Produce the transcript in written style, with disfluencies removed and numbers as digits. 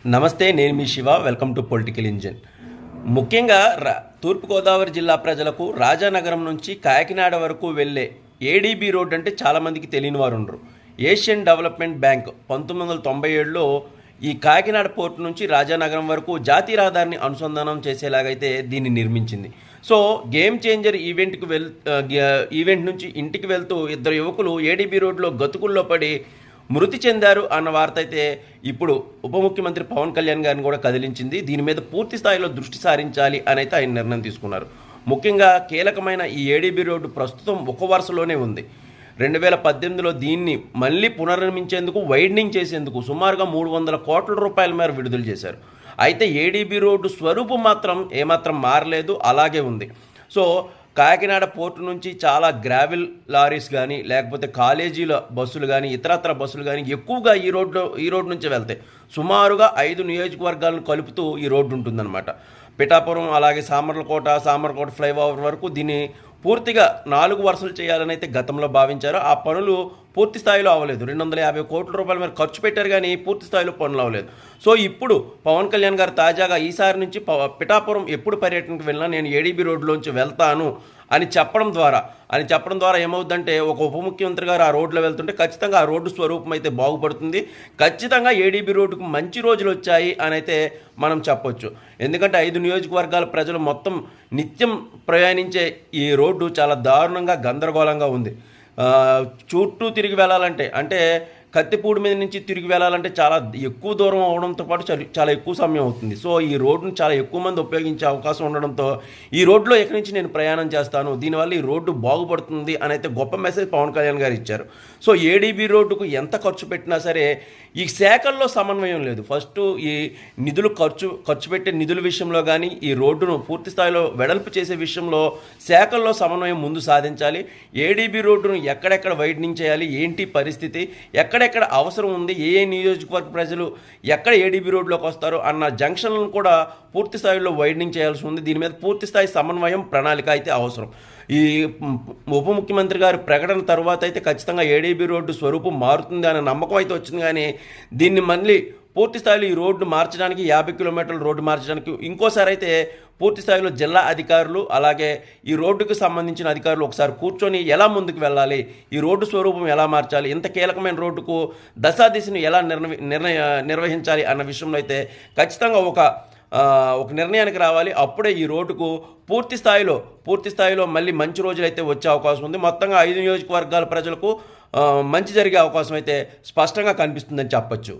నమస్తే, నేను మీ Shiva. Welcome to political engine. ముఖ్యంగా తూర్పుగోదావరి జిల్లా ప్రజలకు రాజానగరం నుంచి కాకినాడ వరకు వెళ్ళే ఏడీబీ రోడ్ అంటే చాలామందికి తెలియని వారు ఉండరు. ఏషియన్ డెవలప్మెంట్ బ్యాంక్ 1997లో ఈ కాకినాడ పోర్టు నుంచి రాజానగరం వరకు జాతీయ రహదారిని అనుసంధానం చేసేలాగైతే దీన్ని నిర్మించింది. సో గేమ్ చేంజర్ ఈవెంట్ నుంచి ఇంటికి వెళ్తూ ఇద్దరు యువకులు ఏడీబీ రోడ్లో గతుకుల్లో పడి మృతి చెందారు అన్న వార్త అయితే ఇప్పుడు ఉప ముఖ్యమంత్రి పవన్ కళ్యాణ్ గారిని కూడా కదిలించింది. దీని మీద పూర్తి స్థాయిలో దృష్టి సారించాలి అని అయితే ఆయన నిర్ణయం తీసుకున్నారు. ముఖ్యంగా కీలకమైన ఈ ఏడీబీ రోడ్డు ప్రస్తుతం ఒక వరుసలోనే ఉంది. 2018లో దీన్ని మళ్ళీ పునర్నిర్మించేందుకు, వైడనింగ్ చేసేందుకు సుమారుగా 300 కోట్ల రూపాయల మేర విడుదల చేశారు. అయితే ఏడీబీ రోడ్డు స్వరూపం మాత్రం ఏమాత్రం మారలేదు, అలాగే ఉంది. సో కాకినాడ పోర్టు నుంచి చాలా గ్రావెల్ లారీస్ కానీ, లేకపోతే కాలేజీల బస్సులు కానీ, ఇతరత్ర బస్సులు కానీ ఎక్కువగా ఈ రోడ్డు నుంచి వెళ్తాయి. సుమారుగా 5 నియోజకవర్గాలను కలుపుతూ ఈ రోడ్డు ఉంటుందన్నమాట. పిఠాపురం, అలాగే సామర్లకోట ఫ్లైఓవర్ వరకు దీన్ని పూర్తిగా 4 వరుసలు చేయాలని అయితే గతంలో భావించారు. ఆ పనులు పూర్తి స్థాయిలో అవ్వలేదు. 250 కోట్ల రూపాయల మేర ఖర్చు పెట్టారు, కానీ పూర్తి స్థాయిలో పనులు అవ్వలేదు. సో ఇప్పుడు పవన్ కళ్యాణ్ గారు తాజాగా ఈసారి నుంచి పిఠాపురం ఎప్పుడు పర్యటనకు వెళ్ళినా నేను ఏడీబీ రోడ్లోంచి వెళ్తాను అని చెప్పడం ద్వారా ఏమవుతుందంటే, ఒక ఉప ముఖ్యమంత్రి గారు ఆ రోడ్లో వెళ్తుంటే ఖచ్చితంగా ఆ రోడ్డు స్వరూపం అయితే బాగుపడుతుంది. ఖచ్చితంగా ఏడీబీ రోడ్డుకు మంచి రోజులు వచ్చాయి అని అయితే మనం చెప్పొచ్చు. ఎందుకంటే 5 నియోజకవర్గాల ప్రజలు మొత్తం నిత్యం ప్రయాణించే ఈ రోడ్డు చాలా దారుణంగా, గందరగోళంగా ఉంది. చుట్టూ తిరిగి వెళ్ళాలంటే, అంటే కత్తిపూడి మీద నుంచి తిరిగి వెళ్ళాలంటే చాలా ఎక్కువ దూరం అవడంతో పాటు చాలా ఎక్కువ సమయం అవుతుంది. సో ఈ రోడ్డును చాలా ఎక్కువ మంది ఉపయోగించే అవకాశం ఉండడంతో ఈ రోడ్లో ఎక్కడి నుంచి నేను ప్రయాణం చేస్తాను, దీనివల్ల ఈ రోడ్డు బాగుపడుతుంది అని అయితే గొప్ప మెసేజ్ పవన్ కళ్యాణ్ గారు ఇచ్చారు. సో ఏడీబీ రోడ్డుకు ఎంత ఖర్చు పెట్టినా సరే ఈ శాఖల్లో సమన్వయం లేదు. ఫస్ట్ ఈ నిధులు ఖర్చు పెట్టే నిధుల విషయంలో కానీ, ఈ రోడ్డును పూర్తి స్థాయిలో వెడల్పు చేసే విషయంలో శాఖల్లో సమన్వయం ముందు సాధించాలి. ఏడీబీ రోడ్డును ఎక్కడెక్కడ వైడనింగ్ చేయాలి, ఏంటి పరిస్థితి, ఎక్కడెక్కడ అవసరం ఉంది, ఏ నియోజకవర్గ ప్రజలు ఎక్కడ ఏడీబీ రోడ్లోకి వస్తారు అన్న జంక్షన్లను కూడా పూర్తి స్థాయిలో వైడనింగ్ చేయాల్సి ఉంది. దీని మీద పూర్తి స్థాయి సమన్వయం, ప్రణాళిక అయితే అవసరం. ఈ ఉప ముఖ్యమంత్రి గారి ప్రకటన తర్వాత అయితే ఖచ్చితంగా ఏడీబీ రోడ్డు స్వరూపం మారుతుంది అనే నమ్మకం అయితే వచ్చింది. కానీ దీన్ని మళ్ళీ పూర్తి స్థాయిలో ఈ రోడ్డు మార్చడానికి, 50 కిలోమీటర్ల రోడ్డు మార్చడానికి ఇంకోసారి అయితే పూర్తి స్థాయిలో జిల్లా అధికారులు, అలాగే ఈ రోడ్డుకు సంబంధించిన అధికారులు ఒకసారి కూర్చొని ఎలా ముందుకు వెళ్ళాలి, ఈ రోడ్డు స్వరూపం ఎలా మార్చాలి, ఇంత కీలకమైన రోడ్డుకు దశాదిశను ఎలా నిర్వహించాలి అన్న విషయంలో అయితే ఖచ్చితంగా ఒక నిర్ణయానికి రావాలి. అప్పుడే ఈ రోడ్డుకు పూర్తి స్థాయిలో మళ్ళీ మంచి రోజులు అయితే వచ్చే అవకాశం ఉంది. మొత్తంగా 5 నియోజకవర్గాల ప్రజలకు మంచి జరిగే అవకాశం అయితే స్పష్టంగా కనిపిస్తుందని చెప్పచ్చు.